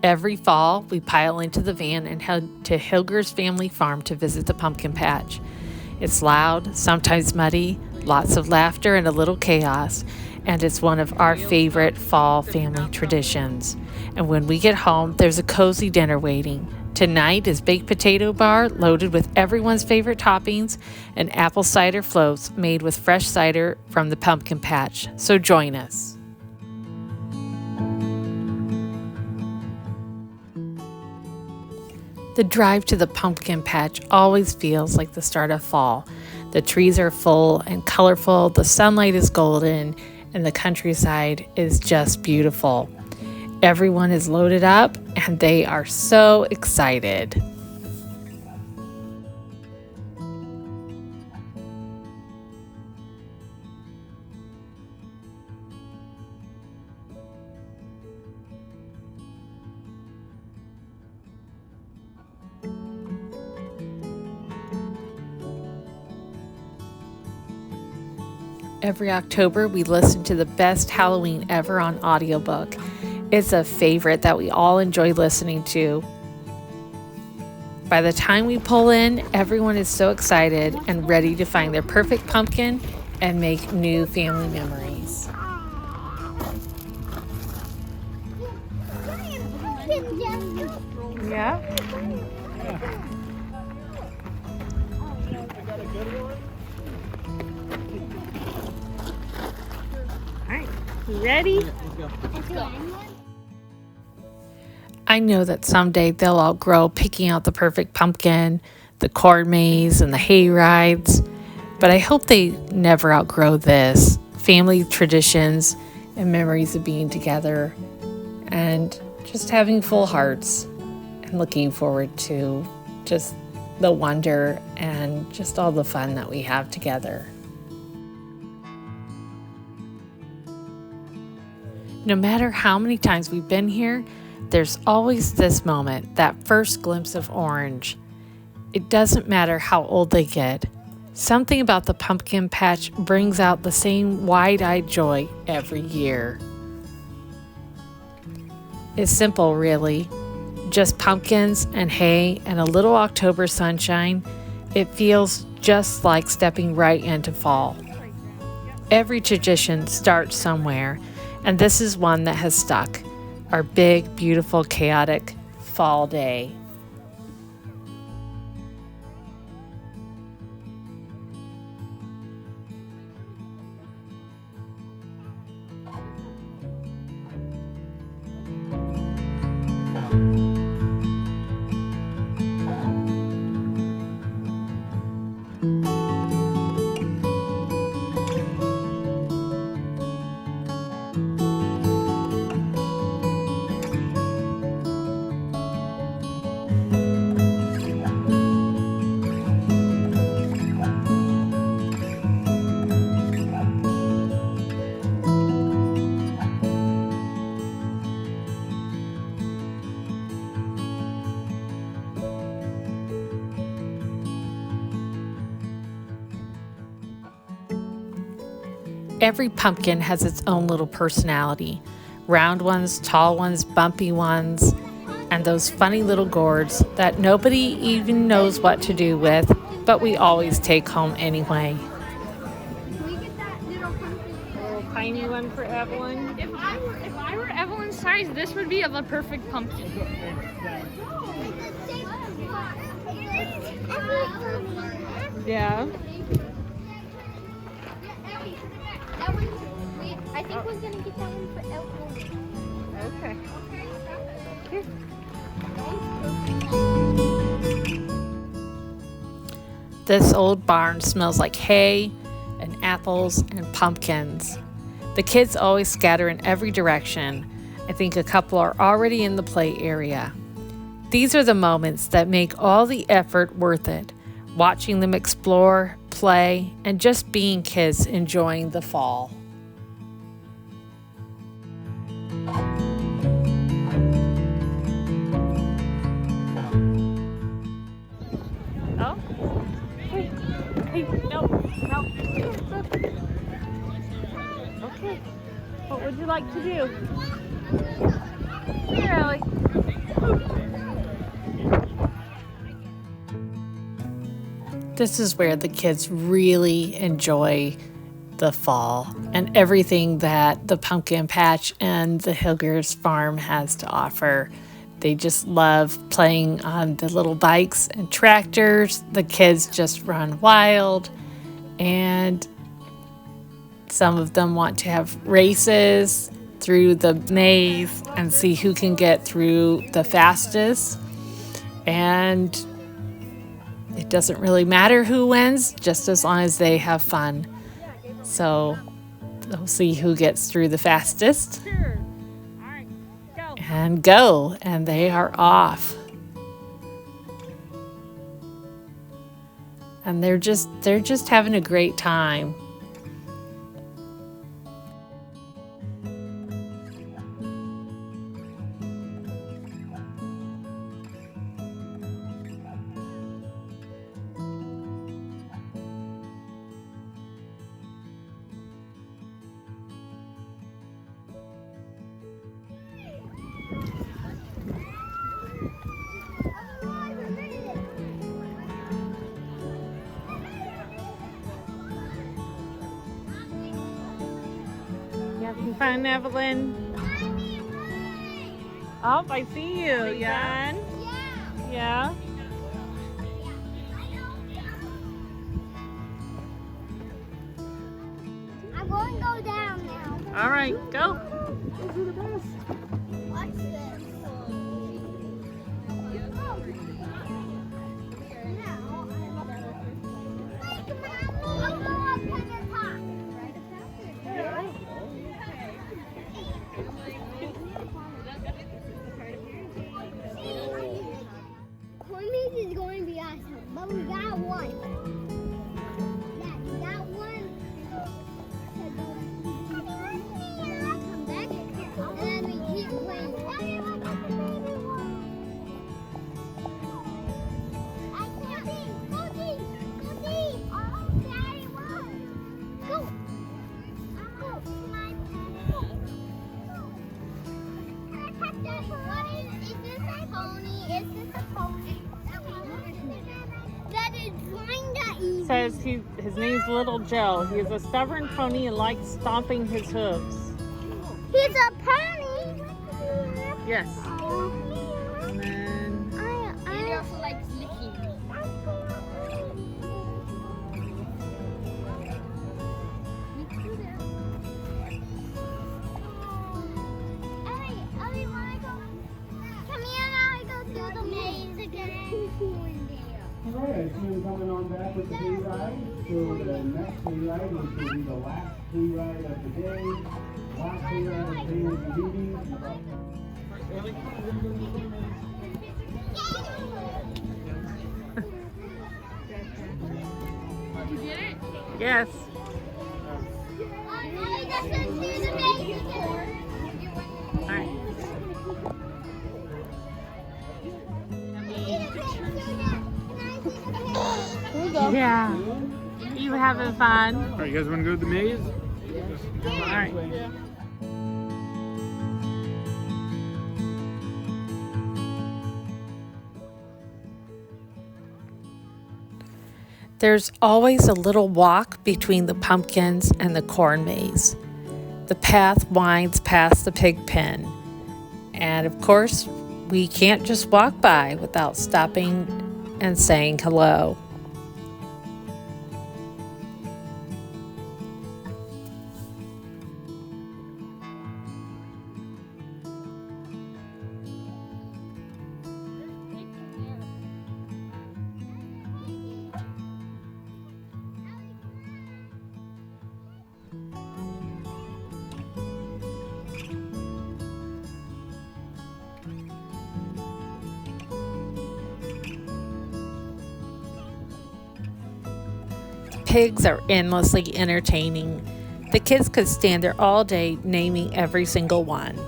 Every fall, we pile into the van and head to Hilger's family farm to visit the pumpkin patch. It's loud, sometimes muddy, lots of laughter and a little chaos, and it's one of our favorite fall family traditions. And when we get home, there's a cozy dinner waiting. Tonight is baked potato bar loaded with everyone's favorite toppings and apple cider floats made with fresh cider from the pumpkin patch. So join us. The drive to the pumpkin patch always feels like the start of fall. The trees are full and colorful, the sunlight is golden, and the countryside is just beautiful. Everyone is loaded up and they are so excited. Every October, we listen to the best Halloween ever on audiobook. It's a favorite that we all enjoy listening to. By the time we pull in, everyone is so excited and ready to find their perfect pumpkin and make new family memories. Yeah. You ready? Let's go. I know that someday they'll outgrow picking out the perfect pumpkin, the corn maze, and the hay rides, but I hope they never outgrow this. Family traditions and memories of being together and just having full hearts and looking forward to just the wonder and just all the fun that we have together. No matter how many times we've been here, there's always this moment, that first glimpse of orange. It doesn't matter how old they get. Something about the pumpkin patch brings out the same wide-eyed joy every year. It's simple, really. Just pumpkins and hay and a little October sunshine. It feels just like stepping right into fall. Every tradition starts somewhere, and this is one that has stuck. Our big, beautiful, chaotic fall day. Every pumpkin has its own little personality. Round ones, tall ones, bumpy ones, and those funny little gourds that nobody even knows what to do with, but we always take home anyway. Can we get that little pumpkin? Little tiny one for Evelyn. If I were Evelyn's size, this would be the perfect pumpkin. Yeah. I think we're gonna get that one for Evelyn. Okay. This old barn smells like hay and apples and pumpkins. The kids always scatter in every direction. I think a couple are already in the play area. These are the moments that make all the effort worth it. Watching them explore, play, and just being kids enjoying the fall. Oh. Hey, no. Okay. What would you like to do? Here, Ellie. This is where the kids really enjoy the fall and everything that the pumpkin patch and the Hilger's farm has to offer. They just love playing on the little bikes and tractors. The kids just run wild, and some of them want to have races through the maze and see who can get through the fastest. And it doesn't really matter who wins, just as long as they have fun. So they'll see who gets through the fastest. Sure. All right, go. And go, and they are off. And they're just having a great time. You having fun, Evelyn? Oh, I see you, Jan. Yeah. I'm going to go down now. All right, go. Watch this. Cornmeal is going to be awesome, but we got one. Yeah, we got one. Come back, and then we keep playing. I can't see. Go see. Go see. Oh, Daddy won. Go. Go. Can I catch that? What is this a pony? Is this a pony? That is kinda easy. Says his name's Little Joe. He is a stubborn pony and likes stomping his hooves. He's a pony. Yes. And then I also like licking. Ellie, wanna go? Come here now. I go through the maze again. All right, I see you coming on back with the free ride. So the next free ride, which will be the last free ride of the day. Last free ride of the day will be leaving. You did it? yes. Ellie, just through the maze again. All right. Yeah. You having fun? All right, you guys want to go to the maze? All right. There's always a little walk between the pumpkins and the corn maze. The path winds past the pig pen. And of course, we can't just walk by without stopping and saying hello. Pigs are endlessly entertaining. The kids could stand there all day naming every single one.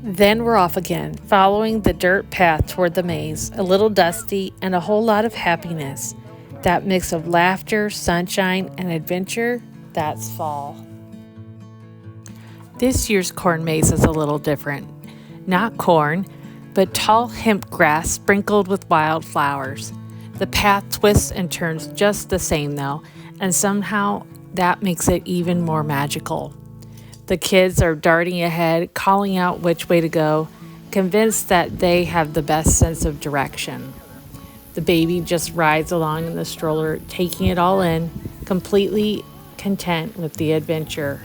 Then we're off again, following the dirt path toward the maze, a little dusty and a whole lot of happiness. That mix of laughter, sunshine, and adventure, that's fall. This year's corn maze is a little different. Not corn, but tall hemp grass sprinkled with wildflowers. The path twists and turns just the same though, and somehow that makes it even more magical. The kids are darting ahead, calling out which way to go, convinced that they have the best sense of direction. The baby just rides along in the stroller, taking it all in, completely content with the adventure.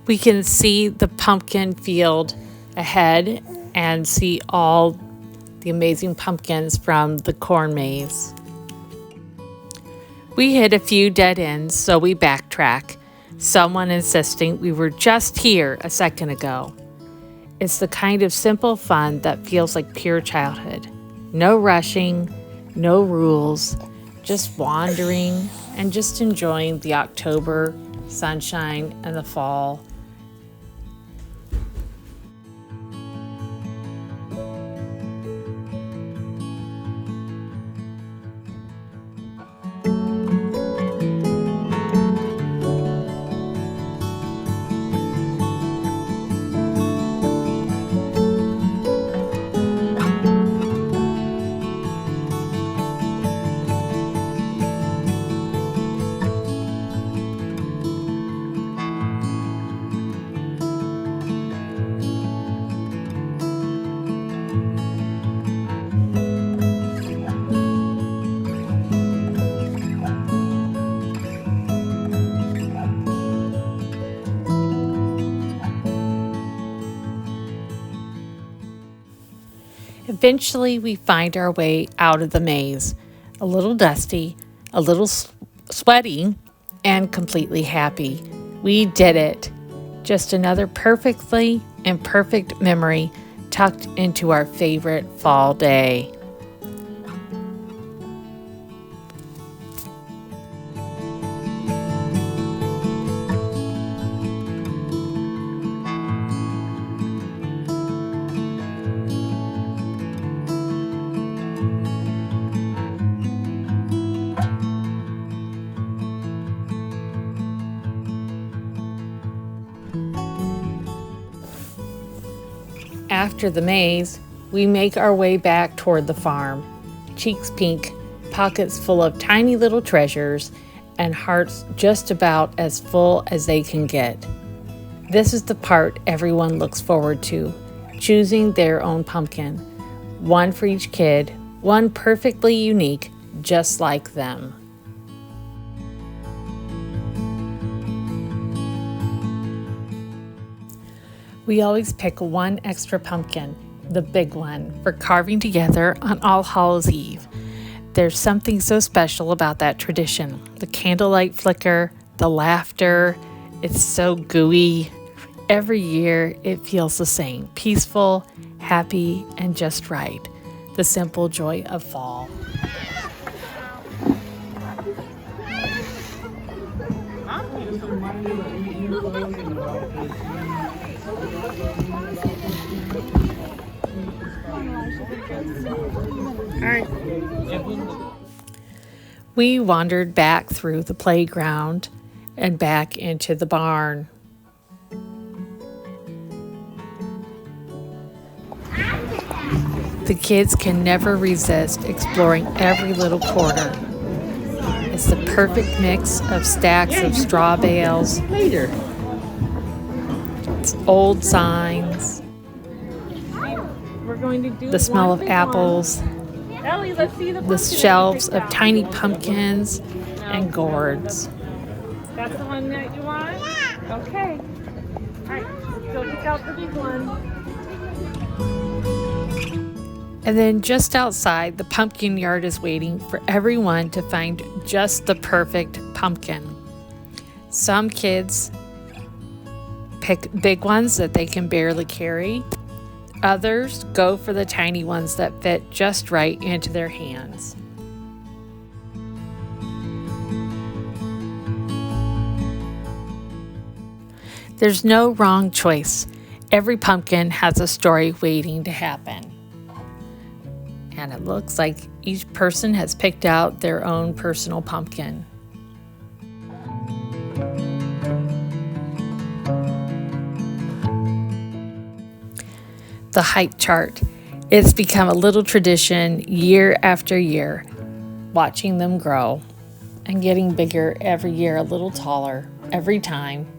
We can see the pumpkin field ahead and see all the amazing pumpkins from the corn maze. We hit a few dead ends, so we backtrack, someone insisting we were just here a second ago. It's the kind of simple fun that feels like pure childhood. No rushing, no rules, just wandering and just enjoying the October sunshine and the fall. Eventually, we find our way out of the maze, a little dusty, a little sweaty, and completely happy. We did it. Just another perfectly imperfect memory tucked into our favorite fall day. After the maze, we make our way back toward the farm, cheeks pink, pockets full of tiny little treasures, and hearts just about as full as they can get. This is the part everyone looks forward to, choosing their own pumpkin. One for each kid, one perfectly unique, just like them. We always pick one extra pumpkin, the big one, for carving together on All Hallows Eve. There's something so special about that tradition. The candlelight flicker, the laughter, it's so gooey. Every year it feels the same, peaceful, happy, and just right. The simple joy of fall. We wandered back through the playground and back into the barn. The kids can never resist exploring every little corner. It's the perfect mix of stacks of straw bales, old signs, We're going to do the smell one of big apples, one. Ellie, let's see the the pumpkin shelves you picked of out. tiny pumpkins and gourds. That's the one that you want? Okay. All right, let's go pick out the big one. And then just outside, the pumpkin yard is waiting for everyone to find just the perfect pumpkin. Some kids pick big ones that they can barely carry. Others go for the tiny ones that fit just right into their hands. There's no wrong choice. Every pumpkin has a story waiting to happen. And it looks like each person has picked out their own personal pumpkin. The height chart. It's become a little tradition year after year, watching them grow and getting bigger every year, a little taller every time.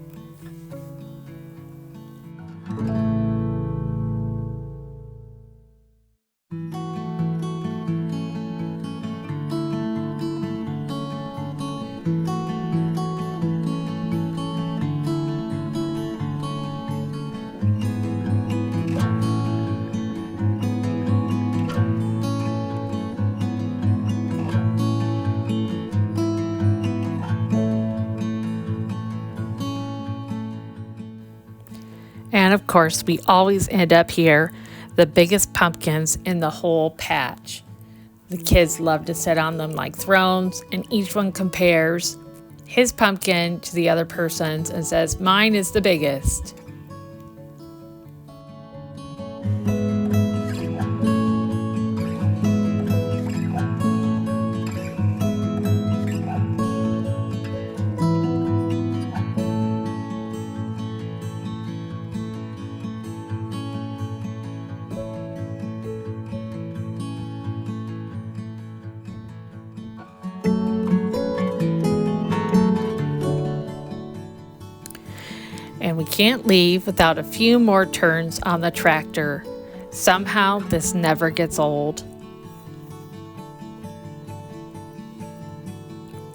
And of course, we always end up here, the biggest pumpkins in the whole patch. The kids love to sit on them like thrones, and each one compares his pumpkin to the other person's and says, "Mine is the biggest." And we can't leave without a few more turns on the tractor. Somehow this never gets old.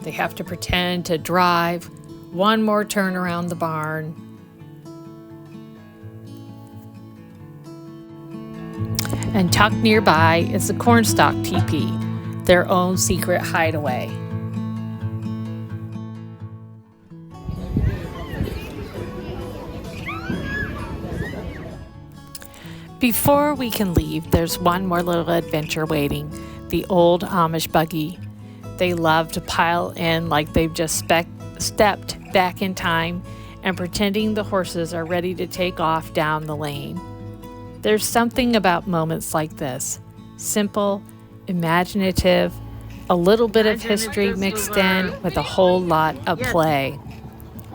They have to pretend to drive one more turn around the barn. And tucked nearby is the cornstalk teepee, their own secret hideaway. Before we can leave, there's one more little adventure waiting, the old Amish buggy. They love to pile in like they've just stepped back in time and pretending the horses are ready to take off down the lane. There's something about moments like this, simple, imaginative, a little bit of history mixed in with a whole lot of play.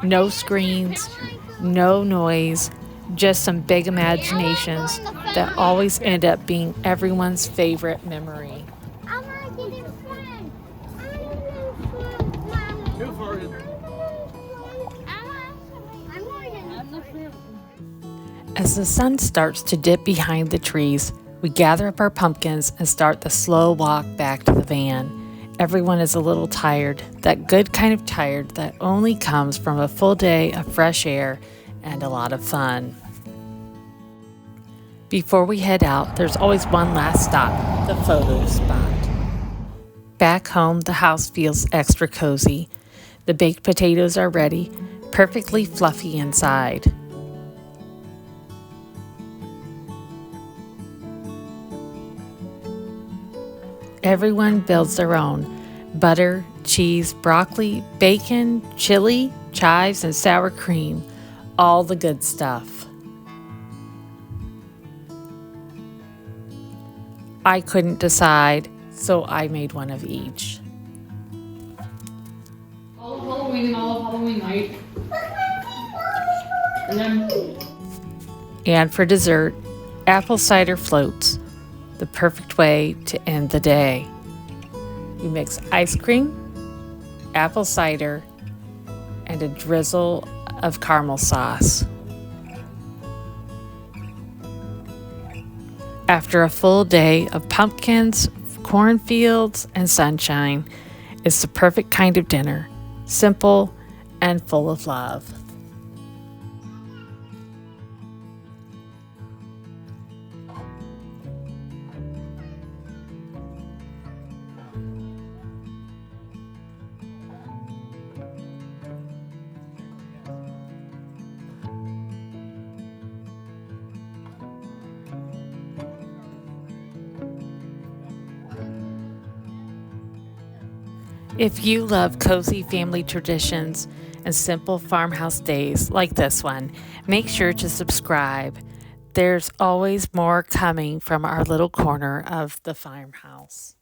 No screens, no noise, just some big imaginations that always end up being everyone's favorite memory. I want to get in front. I want to get in front, Mama. Go for it. I'm going to. As the sun starts to dip behind the trees, we gather up our pumpkins and start the slow walk back to the van. Everyone is a little tired, that good kind of tired that only comes from a full day of fresh air and a lot of fun. Before we head out, there's always one last stop, the photo spot. Back home, the house feels extra cozy. The baked potatoes are ready, perfectly fluffy inside. Everyone builds their own. Butter, cheese, broccoli, bacon, chili, chives, and sour cream. All the good stuff. I couldn't decide, so I made one of each. All of Halloween and all of Halloween night. And then And for dessert, apple cider floats, the perfect way to end the day. We mix ice cream, apple cider, and a drizzle of caramel sauce. After a full day of pumpkins, cornfields, and sunshine, it's the perfect kind of dinner, simple and full of love. If you love cozy family traditions and simple farmhouse days like this one, make sure to subscribe. There's always more coming from our little corner of the farmhouse.